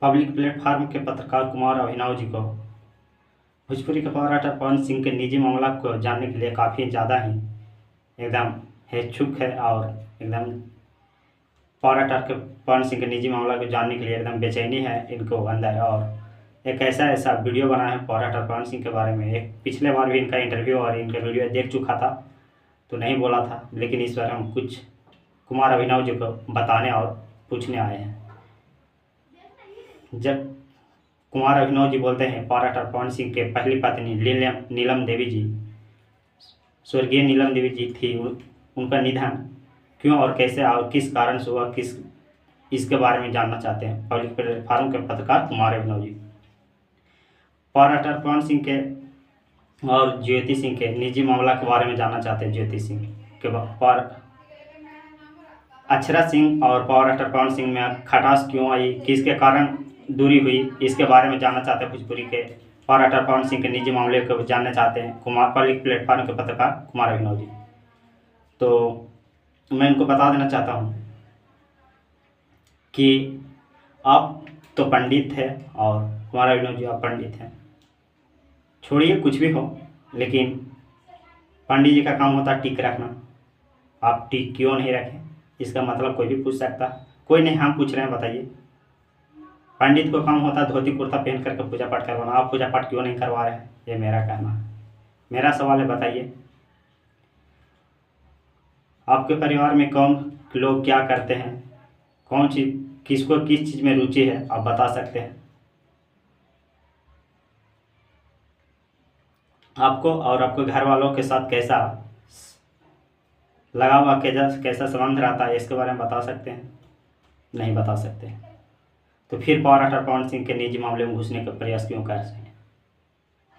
Public platform के पत्रकार कुमार अभिनव जी को भोजपुरी के पावर राइटर पवन सिंह के निजी मामला को जानने के लिए काफ़ी ज़्यादा ही एकदम इच्छुक है और एकदम पावर राइटर के पवन सिंह के निजी मामला को जानने के लिए एकदम बेचैनी है इनको अंदर। और एक ऐसा वीडियो बना है पावर राइटर पवन सिंह के बारे में। एक पिछले बार भी इनका इंटरव्यू और इनका वीडियो देख चुका था तो नहीं बोला था, लेकिन इस बार हम कुछ कुमार अभिनव जी को बताने और पूछने आए हैं। जब कुमार अभिनव जी बोलते हैं पावर राइटर पवन सिंह के पहली पत्नी नीलम देवी जी, स्वर्गीय नीलम देवी जी थी, उनका निधन क्यों और कैसे और किस कारण से हुआ, इसके बारे में जानना चाहते हैं पब्लिक प्लेटफार्म के पत्रकार कुमार अभिनव जी। पावर राइटर पवन सिंह के और ज्योति सिंह के निजी मामला के बारे में जानना चाहते हैं। ज्योति सिंह के पावर अक्षरा सिंह और पावर राइटर पवन सिंह में खटास क्यों आई, किसके कारण दूरी हुई, इसके बारे में जानना चाहते हैं। भोजपुरी के पावर राइटर पवन सिंह के निजी मामले को जानना चाहते हैं पब्लिक प्लेटफार्म के पत्रकार कुमार अभिनव जी। तो मैं इनको बता देना चाहता हूँ कि आप तो पंडित हैं और कुमार अभिनव जी आप पंडित हैं, छोड़िए कुछ भी हो, लेकिन पंडित जी का काम होता है टिक रखना। आप टिक क्यों नहीं रखें, इसका मतलब कोई भी पूछ सकता है। कोई नहीं, हम पूछ रहे हैं, बताइए। पंडित को काम होता है धोती कुर्ता पहन करके पूजा पाठ करवाना, आप पूजा पाठ क्यों नहीं करवा रहे हैं, ये मेरा कहना है। मेरा सवाल है, बताइए आपके परिवार में कौन लोग क्या करते हैं, कौन चीज़ किसको किस चीज़ में रुचि है, आप बता सकते हैं। आपको और आपके घर वालों के साथ कैसा लगा हुआ कैसा संबंध रहता है, इसके बारे में बता सकते हैं? नहीं बता सकते। तो फिर पावर राइटर पवन सिंह के निजी मामले में घुसने का प्रयास क्यों कर रहे हैं,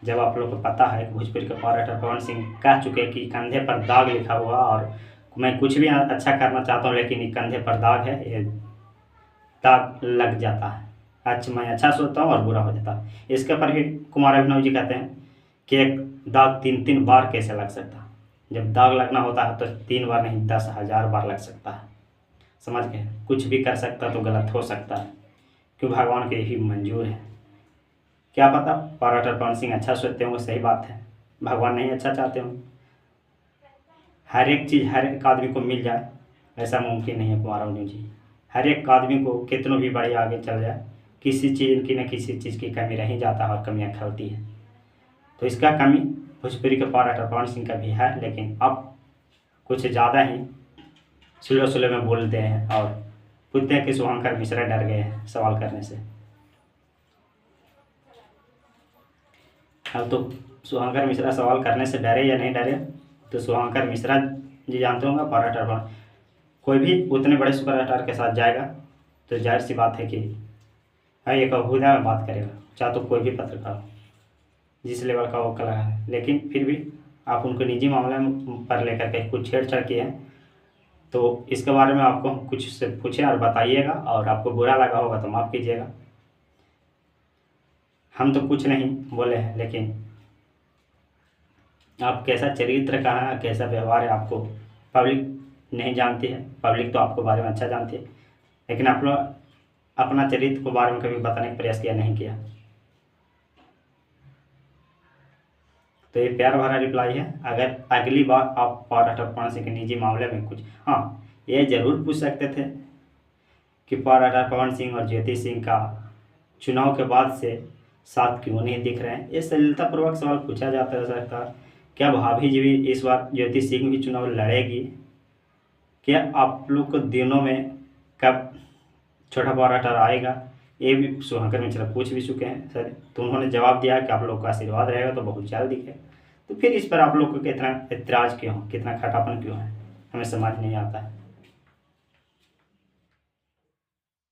जब आप लोग को पता है कि भोजपुरी के पावर राइटर पवन सिंह कह चुके कि कंधे पर दाग लिखा हुआ और मैं कुछ भी अच्छा करना चाहता हूँ लेकिन ये कंधे पर दाग है, ये दाग लग जाता है। अच्छा, मैं अच्छा सोचता हूँ और बुरा हो जाता है। इसके पर भी कुमार अभिनव जी कहते हैं कि एक दाग 3 बार कैसे लग सकता है। जब दाग लगना होता है तो 3 बार नहीं 10,000 बार लग सकता है, समझ गए। कुछ भी कर सकता तो गलत हो सकता है, क्यों भगवान के यही मंजूर है। क्या पता पावर राइटर पवन सिंह अच्छा सोचते होंगे, सही बात है, भगवान नहीं अच्छा चाहते होंगे। हर एक चीज़ हर एक आदमी को मिल जाए ऐसा मुमकिन नहीं है कुमार अभिनव जी। हर एक आदमी को कितनों भी बड़े आगे चल जाए, किसी चीज़ की न किसी चीज़ की कमी रह जाता है और कमियाँ खलती है। तो इसका कमी भोजपुरी के पावर राइटर पवन सिंह का भी है, लेकिन अब कुछ ज़्यादा ही सुलह में बोलते हैं और पूछते हैं कि शुभंकर मिश्रा डर गए हैं सवाल करने से। अब तो शुभंकर मिश्रा सवाल करने से डरे या नहीं डरे, तो शुभंकर मिश्रा जी जानते होंगे पावर राइटर पर कोई भी उतने बड़े सुपर राइटर के साथ जाएगा तो जाहिर सी बात है कि एक अहुदा में बात करेगा, चाहे तो कोई भी पत्रकार जिस लेवल का वो कला है। लेकिन फिर भी आप उनको निजी मामले पर लेकर के कुछ छेड़छाड़ किए हैं तो इसके बारे में आपको कुछ से पूछें और बताइएगा, और आपको बुरा लगा होगा तो माफ़ कीजिएगा। हम तो कुछ नहीं बोले हैं, लेकिन आप कैसा चरित्र का है, कैसा व्यवहार है, आपको पब्लिक नहीं जानती है। पब्लिक तो आपको बारे में अच्छा जानती है, लेकिन आप लोग अपना चरित्र को बारे में कभी बताने का प्रयास किया नहीं किया। तो ये प्यार भरा रिप्लाई है। अगर अगली बार आप पावर राइटर पवन सिंह के निजी मामले में कुछ ये ज़रूर पूछ सकते थे कि पावर राइटर पवन सिंह और ज्योति सिंह का चुनाव के बाद से साथ क्यों नहीं दिख रहे हैं। ये सलीलतापूर्वक सवाल पूछा जाता सकता। क्या भाभी जी भी इस बार ज्योति सिंह भी चुनाव लड़ेगी? क्या आप लोग को दिनों में कब छोटा पावर राइटर आएगा, ये भी शुभंकर मिश्रा पूछ भी चुके हैं सर। तो उन्होंने जवाब दिया कि आप लोग का आशीर्वाद रहेगा तो बहुत जल्द दिखे। तो फिर इस पर आप लोग को कितना एतराज़ क्यों, कितना खटापन क्यों है, हमें समझ नहीं आता है।